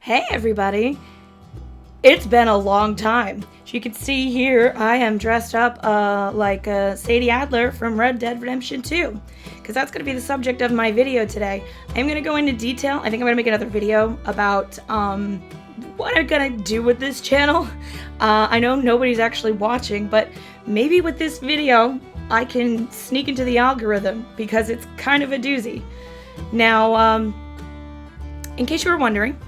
Hey everybody! It's been a long time. As you can see here, I am dressed up like Sadie Adler from Red Dead Redemption 2. Because that's going to be the subject of my video today. I'm going to go into detail. I think I'm going to make another video about what I'm going to do with this channel. I know nobody's actually watching, but maybe with this video, I can sneak into the algorithm because it's kind of a doozy. Now, in case you were wondering,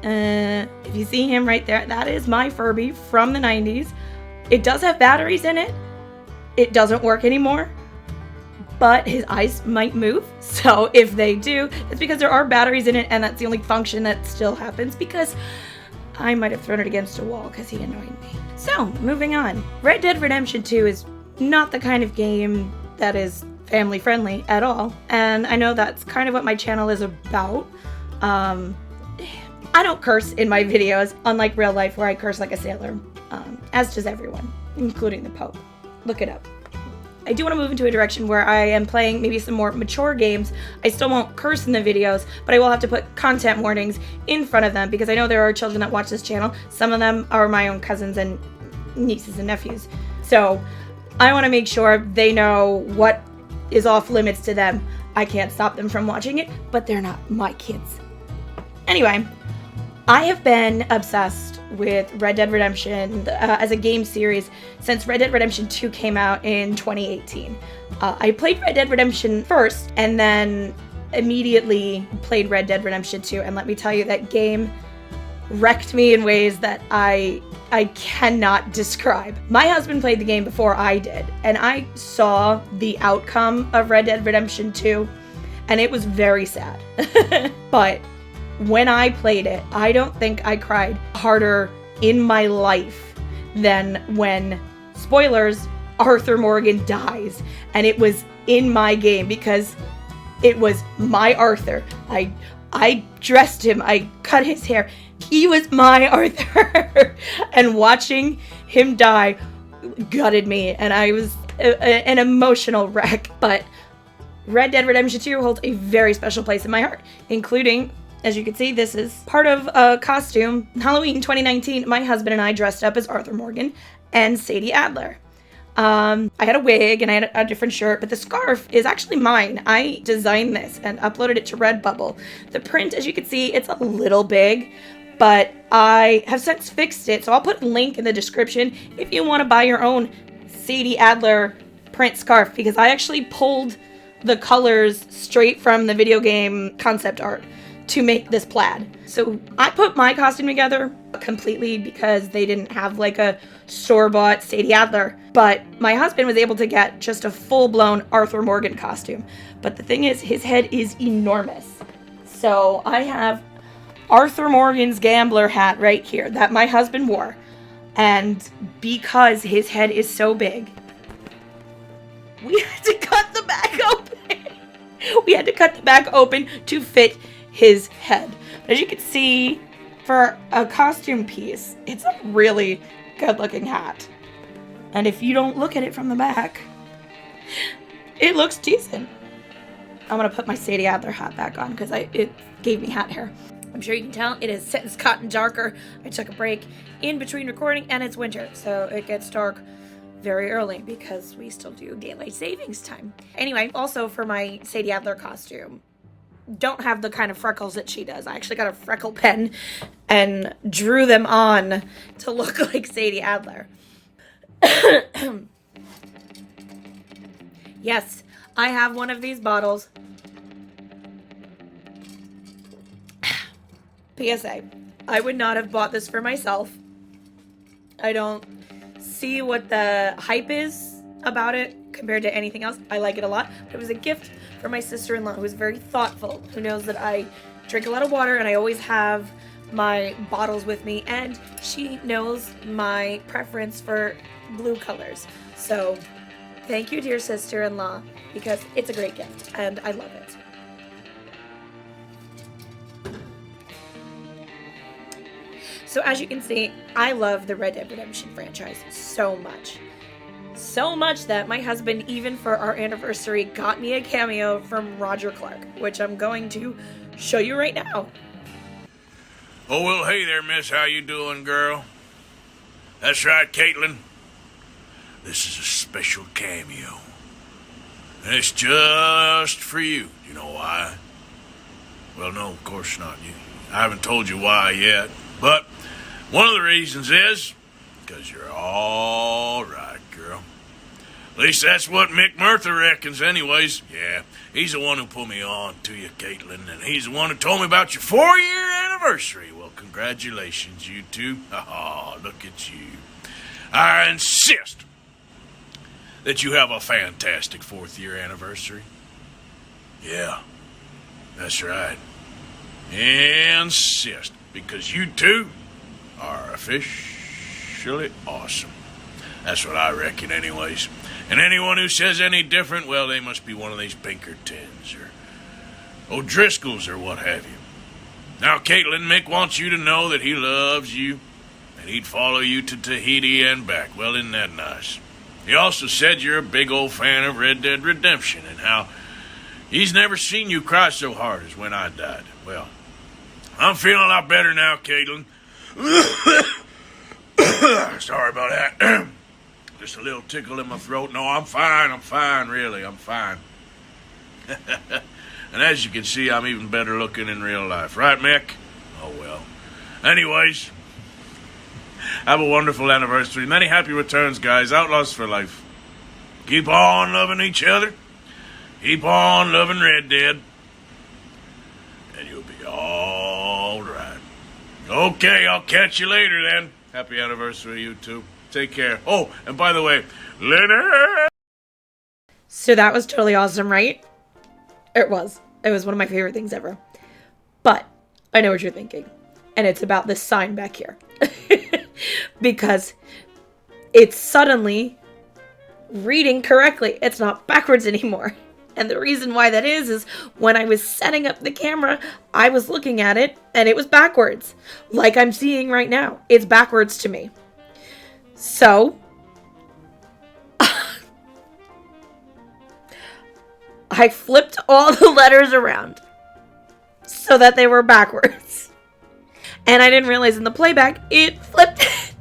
if you see him right there, that is my Furby from the 90s. It does have batteries in it. It doesn't work anymore, but his eyes might move. So if they do, it's because there are batteries in it, and that's the only function that still happens because I might have thrown it against a wall because he annoyed me. So, moving on. Red Dead Redemption 2 is not the kind of game that is family friendly at all, and I know that's kind of what my channel is about. I don't curse in my videos, unlike real life where I curse like a sailor, as does everyone, including the Pope. Look it up. I do want to move into a direction where I am playing maybe some more mature games. I still won't curse in the videos, but I will have to put content warnings in front of them because I know there are children that watch this channel. Some of them are my own cousins and nieces and nephews. So I want to make sure they know what is off limits to them. I can't stop them from watching it, but they're not my kids. Anyway, I have been obsessed with Red Dead Redemption as a game series since Red Dead Redemption 2 came out in 2018. I played Red Dead Redemption first and then immediately played Red Dead Redemption 2, and let me tell you, that game wrecked me in ways that I cannot describe. My husband played the game before I did, and I saw the outcome of Red Dead Redemption 2, and it was very sad. But when I played it, I don't think I cried harder in my life than when, spoilers, Arthur Morgan dies. And it was in my game because it was my Arthur. I dressed him, I cut his hair. He was my Arthur. And watching him die gutted me, and I was an emotional wreck. But Red Dead Redemption 2 holds a very special place in my heart, including, as you can see, this is part of a costume. Halloween 2019, my husband and I dressed up as Arthur Morgan and Sadie Adler. I had a wig and I had a different shirt, but the scarf is actually mine. I designed this and uploaded it to Redbubble. The print, as you can see, it's a little big, but I have since fixed it, so I'll put a link in the description if you want to buy your own Sadie Adler print scarf, because I actually pulled the colors straight from the video game concept art to make this plaid. So I put my costume together completely because they didn't have like a store-bought Sadie Adler, but my husband was able to get just a full-blown Arthur Morgan costume. But the thing is, his head is enormous. So I have Arthur Morgan's gambler hat right here that my husband wore, and because his head is so big, we had to cut the back open. We had to cut the back open to fit his head. As you can see, for a costume piece, it's a really good looking hat. And if you don't look at it from the back, it looks decent. I'm gonna put my Sadie Adler hat back on because it gave me hat hair. I'm sure you can tell it has since gotten darker. I took a break in between recording, and it's winter, so it gets dark very early because we still do daylight savings time. Anyway, also for my Sadie Adler costume, don't have the kind of freckles that she does. I actually got a freckle pen and drew them on to look like Sadie Adler. Yes, I have one of these bottles. PSA, I would not have bought this for myself. I don't see what the hype is about it compared to anything else. I like it a lot, but it was a gift for my sister-in-law, who is very thoughtful, who knows that I drink a lot of water and I always have my bottles with me, and she knows my preference for blue colors. So thank you, dear sister-in-law, because it's a great gift and I love it. So as you can see, I love the Red Dead Redemption franchise so much. So much that my husband, even for our anniversary, got me a cameo from Roger Clark, which I'm going to show you right now. Oh, well, hey there, miss. How you doing, girl? That's right, Caitlin. This is a special cameo. And it's just for you. You know why? Well, no, of course not. I haven't told you why yet. But one of the reasons is because you're all right, girl. At least that's what Mick Murtha reckons anyways. Yeah, he's the one who put me on to you, Caitlin, and he's the one who told me about your 4-year anniversary. Well, congratulations, you two. Oh, look at you. I insist that you have a fantastic 4th-year anniversary. Yeah, that's right. Insist, because you two are officially awesome. That's what I reckon anyways. And anyone who says any different, well, they must be one of these Pinkertons or O'Driscolls or what have you. Now, Caitlin, Mick wants you to know that he loves you and he'd follow you to Tahiti and back. Well, isn't that nice? He also said you're a big old fan of Red Dead Redemption and how he's never seen you cry so hard as when I died. Well, I'm feeling a lot better now, Caitlin. Sorry about that. Just a little tickle in my throat. No, I'm fine, really, I'm fine. And as you can see, I'm even better looking in real life. Right, Mick? Oh, well. Anyways, have a wonderful anniversary. Many happy returns, guys. Outlaws for life. Keep on loving each other. Keep on loving Red Dead. And you'll be all right. Okay, I'll catch you later then. Happy anniversary, you two. Take care. Oh, and by the way, later. So that was totally awesome, right? It was. It was one of my favorite things ever. But I know what you're thinking. And it's about this sign back here. Because it's suddenly reading correctly. It's not backwards anymore. And the reason why that is when I was setting up the camera, I was looking at it and it was backwards. Like I'm seeing right now. It's backwards to me. So, I flipped all the letters around so that they were backwards. And I didn't realize in the playback, it flipped it.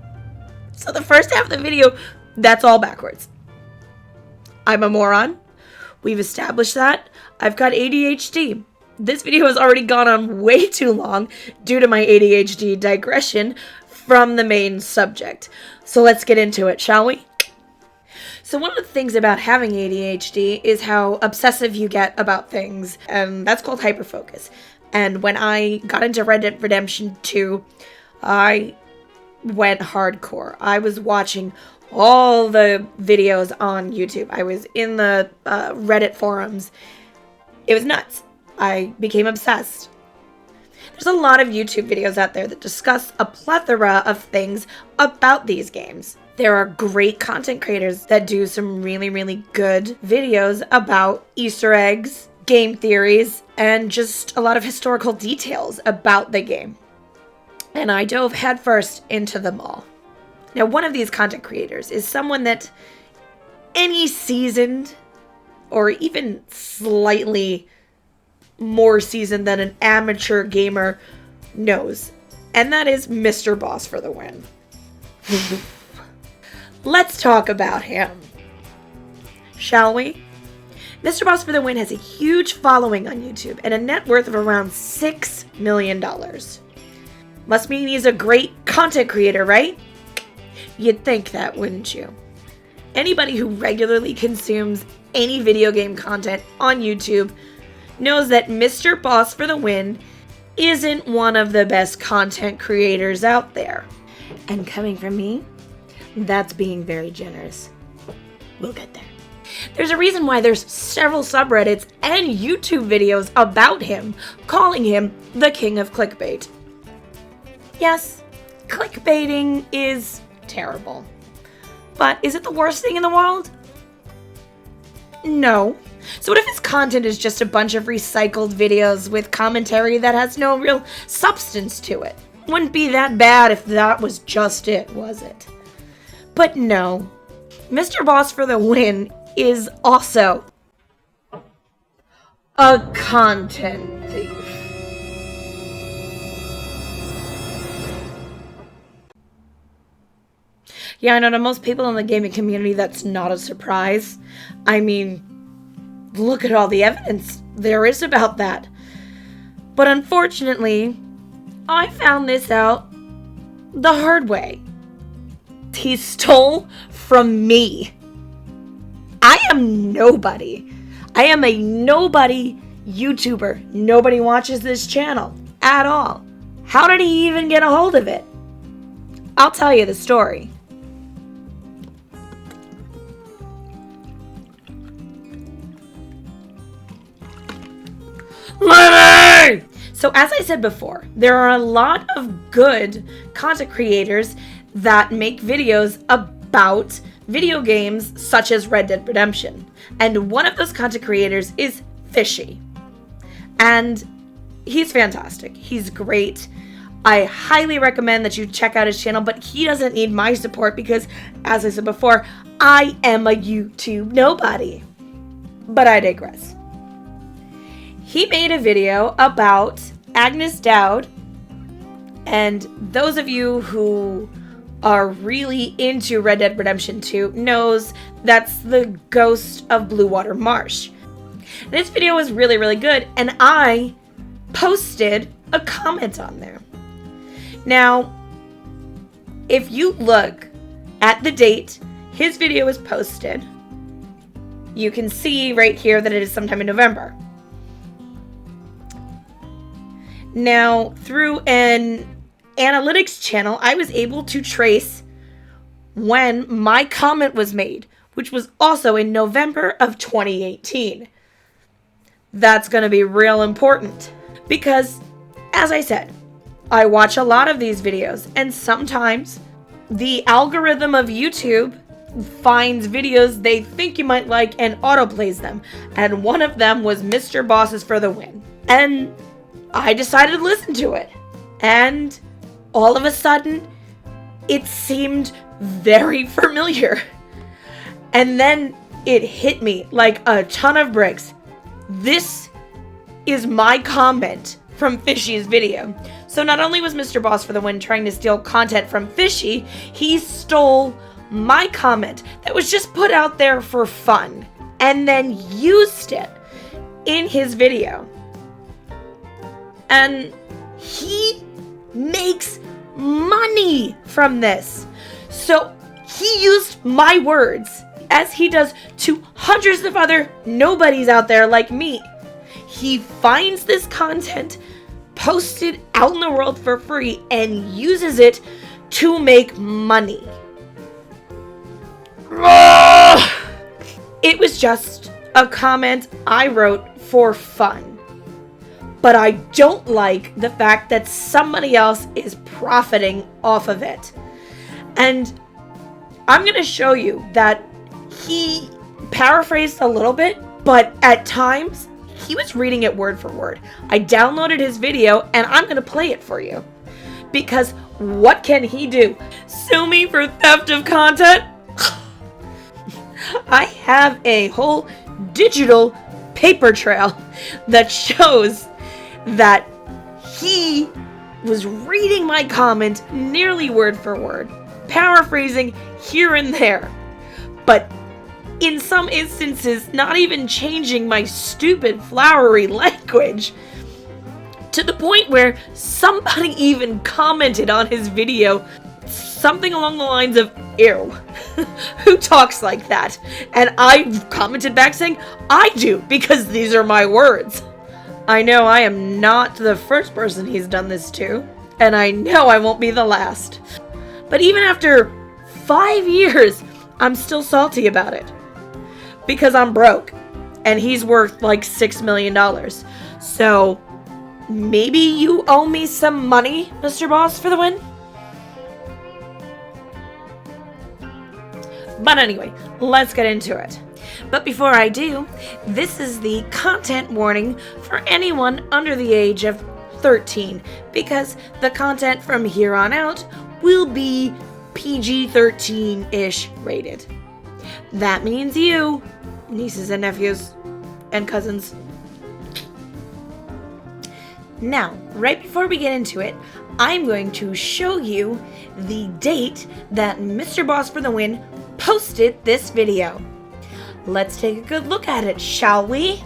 So the first half of the video, that's all backwards. I'm a moron. We've established that. I've got ADHD. This video has already gone on way too long due to my ADHD digression from the main subject. So let's get into it, shall we? So one of the things about having ADHD is how obsessive you get about things, and that's called hyperfocus. And when I got into Red Dead Redemption 2, I went hardcore. I was watching all the videos on YouTube. I was in the Reddit forums. It was nuts. I became obsessed. There's a lot of YouTube videos out there that discuss a plethora of things about these games. There are great content creators that do some really, really good videos about Easter eggs, game theories, and just a lot of historical details about the game. And I dove headfirst into them all. Now, one of these content creators is someone that any seasoned or even slightly more seasoned than an amateur gamer knows. And that is Mr. Boss for the win. Let's talk about him, shall we? Mr. Boss for the win has a huge following on YouTube and a net worth of around $6 million. Must mean he's a great content creator, right? You'd think that, wouldn't you? Anybody who regularly consumes any video game content on YouTube knows that Mr. Boss for the win isn't one of the best content creators out there. And coming from me, that's being very generous. We'll get there. There's a reason why there's several subreddits and YouTube videos about him, calling him the king of clickbait. Yes, clickbaiting is terrible. But is it the worst thing in the world? No. So what if his content is just a bunch of recycled videos with commentary that has no real substance to it? Wouldn't be that bad if that was just it, was it? But no. Mr. Boss for the win is also a content thief. Yeah, I know to most people in the gaming community that's not a surprise. I mean, look at all the evidence there is about that. But unfortunately, I found this out the hard way. He stole from me. I am nobody. I am a nobody YouTuber. Nobody watches this channel at all. How did he even get a hold of it? I'll tell you the story. Lenny! So as I said before, there are a lot of good content creators that make videos about video games such as Red Dead Redemption. And one of those content creators is Fizhy. And he's fantastic. He's great. I highly recommend that you check out his channel, but he doesn't need my support because, as I said before, I am a YouTube nobody. But I digress. He made a video about Agnes Dowd, and those of you who are really into Red Dead Redemption 2 knows that's the ghost of Blue Water Marsh. This video was really, really good, and I posted a comment on there. Now, if you look at the date his video was posted, you can see right here that it is sometime in November. Now, through an analytics channel, I was able to trace when my comment was made, which was also in November of 2018. That's going to be real important because, as I said, I watch a lot of these videos, and sometimes the algorithm of YouTube finds videos they think you might like and autoplays them. And one of them was Mr. Bosses for the Win. And I decided to listen to it. And all of a sudden, it seemed very familiar. And then it hit me like a ton of bricks. This is my comment from Fizhy's video. So not only was Mr. Boss for the Win trying to steal content from Fizhy, he stole my comment that was just put out there for fun and then used it in his video. And he makes money from this. So he used my words, as he does to hundreds of other nobodies out there like me. He finds this content posted out in the world for free and uses it to make money. It was just a comment I wrote for fun. But I don't like the fact that somebody else is profiting off of it. And I'm going to show you that he paraphrased a little bit, but at times he was reading it word for word. I downloaded his video and I'm going to play it for you. Because what can he do? Sue me for theft of content? I have a whole digital paper trail that shows that he was reading my comment nearly word for word, paraphrasing here and there, but in some instances not even changing my stupid flowery language, to the point where somebody even commented on his video something along the lines of, "Ew, who talks like that?" And I commented back saying, "I do, because these are my words." I know I am not the first person he's done this to, and I know I won't be the last. But even after 5 years, I'm still salty about it. Because I'm broke, and he's worth like $6 million. So, maybe you owe me some money, Mr. Boss for the Win? But anyway, let's get into it. But before I do, this is the content warning for anyone under the age of 13, because the content from here on out will be PG-13-ish rated. That means you, nieces and nephews, and cousins. Now, right before we get into it, I'm going to show you the date that Mr. Boss for the Win posted this video. Let's take a good look at it, shall we?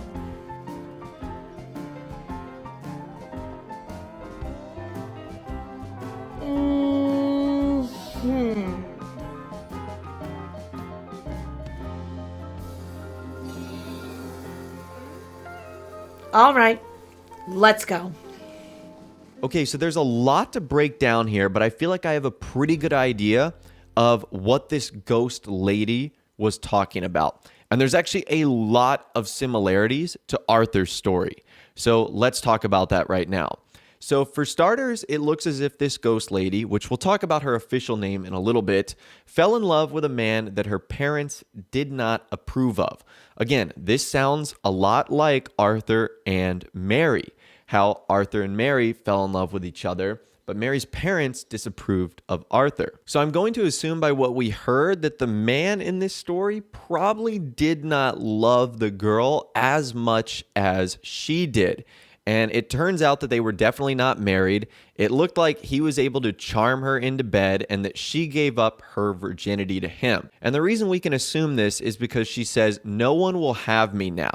All right, let's go. Okay, so there's a lot to break down here, but I feel like I have a pretty good idea of what this ghost lady was talking about. And there's actually a lot of similarities to Arthur's story. So let's talk about that right now. So for starters, it looks as if this ghost lady, which we'll talk about her official name in a little bit, fell in love with a man that her parents did not approve of. Again, this sounds a lot like Arthur and Mary, how Arthur and Mary fell in love with each other, but Mary's parents disapproved of Arthur. So I'm going to assume by what we heard that the man in this story probably did not love the girl as much as she did. And it turns out that they were definitely not married. It looked like he was able to charm her into bed and that she gave up her virginity to him. And the reason we can assume this is because she says, "No one will have me now."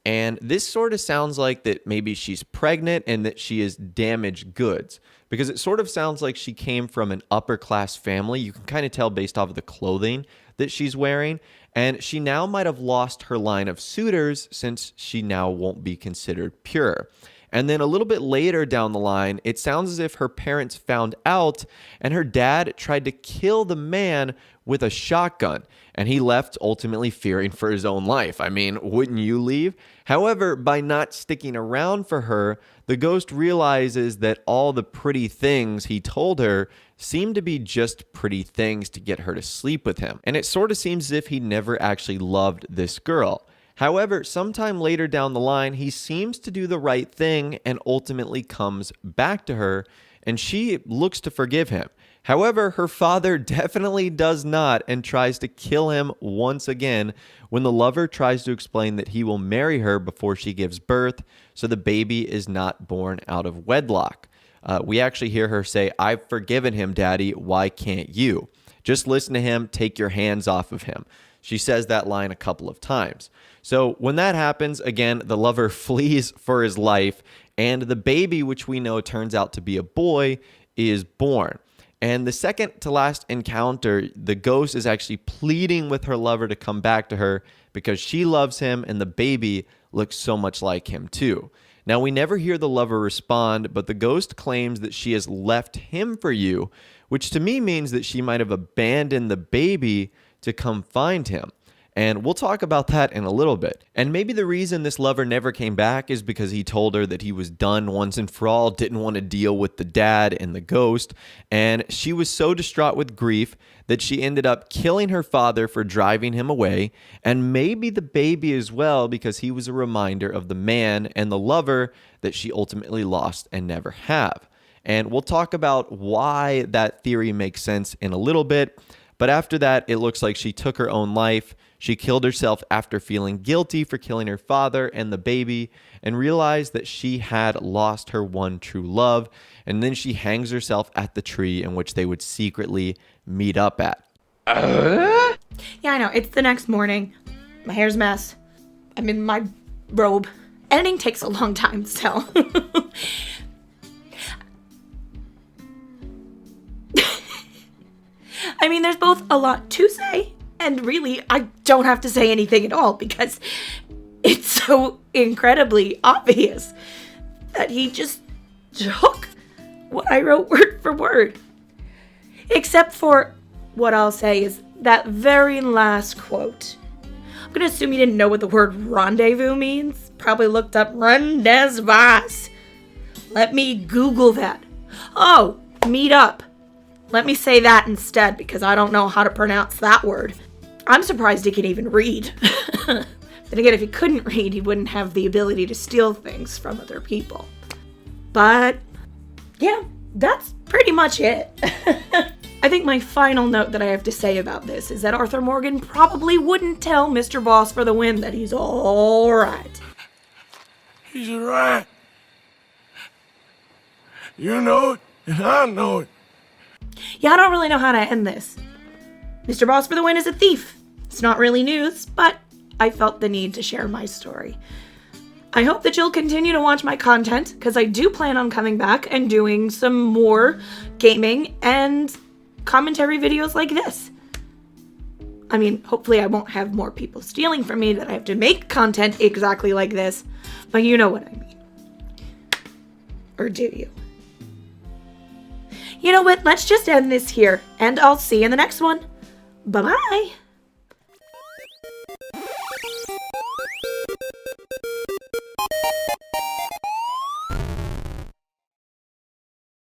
And this sort of sounds like that maybe she's pregnant and that she is damaged goods, because it sort of sounds like she came from an upper class family. You can kind of tell based off of the clothing that she's wearing. And she now might have lost her line of suitors since she now won't be considered pure. And then a little bit later down the line, it sounds as if her parents found out and her dad tried to kill the man with a shotgun. And he left ultimately fearing for his own life. I mean, wouldn't you leave? However, by not sticking around for her, the ghost realizes that all the pretty things he told her seemed to be just pretty things to get her to sleep with him. And it sort of seems as if he never actually loved this girl. However, sometime later down the line, he seems to do the right thing and ultimately comes back to her, and she looks to forgive him. However, her father definitely does not and tries to kill him once again when the lover tries to explain that he will marry her before she gives birth, so the baby is not born out of wedlock. We actually hear her say, "I've forgiven him, Daddy. Why can't you? Just listen to him. Take your hands off of him." She says that line a couple of times. So when that happens, again, the lover flees for his life, and the baby, which we know turns out to be a boy, is born. And the second to last encounter, the ghost is actually pleading with her lover to come back to her because she loves him and the baby looks so much like him too. Now, we never hear the lover respond, but the ghost claims that she has left him for you, which to me means that she might have abandoned the baby to come find him. And we'll talk about that in a little bit. And maybe the reason this lover never came back is because he told her that he was done once and for all, didn't want to deal with the dad and the ghost. And she was so distraught with grief that she ended up killing her father for driving him away, and maybe the baby as well, because he was a reminder of the man and the lover that she ultimately lost and never have. And we'll talk about why that theory makes sense in a little bit. But after that, it looks like she took her own life. She killed herself after feeling guilty for killing her father and the baby, and realized that she had lost her one true love. And then she hangs herself at the tree in which they would secretly meet up at. Yeah, I know. It's the next morning. My hair's a mess. I'm in my robe. Editing takes a long time still. I mean, there's both a lot to say, and really, I don't have to say anything at all because it's so incredibly obvious that he just took what I wrote word for word. Except for what I'll say is that very last quote. I'm gonna assume you didn't know what the word rendezvous means. Probably looked up rendezvous. Let me Google that. Oh, meet up. Let me say that instead because I don't know how to pronounce that word. I'm surprised he can even read. Then again, if he couldn't read, he wouldn't have the ability to steal things from other people. But yeah, that's pretty much it. I think my final note that I have to say about this is that Arthur Morgan probably wouldn't tell Mr. Boss for the Win that he's all right. He's all right. You know it, and I know it. Yeah, I don't really know how to end this. Mr. Boss for the win is a thief. It's not really news, but I felt the need to share my story. I hope that you'll continue to watch my content, because I do plan on coming back and doing some more gaming and commentary videos like this. I mean, hopefully I won't have more people stealing from me that I have to make content exactly like this, but you know what I mean. Or do you? You know what? Let's just end this here, and I'll see you in the next one. Bye-bye.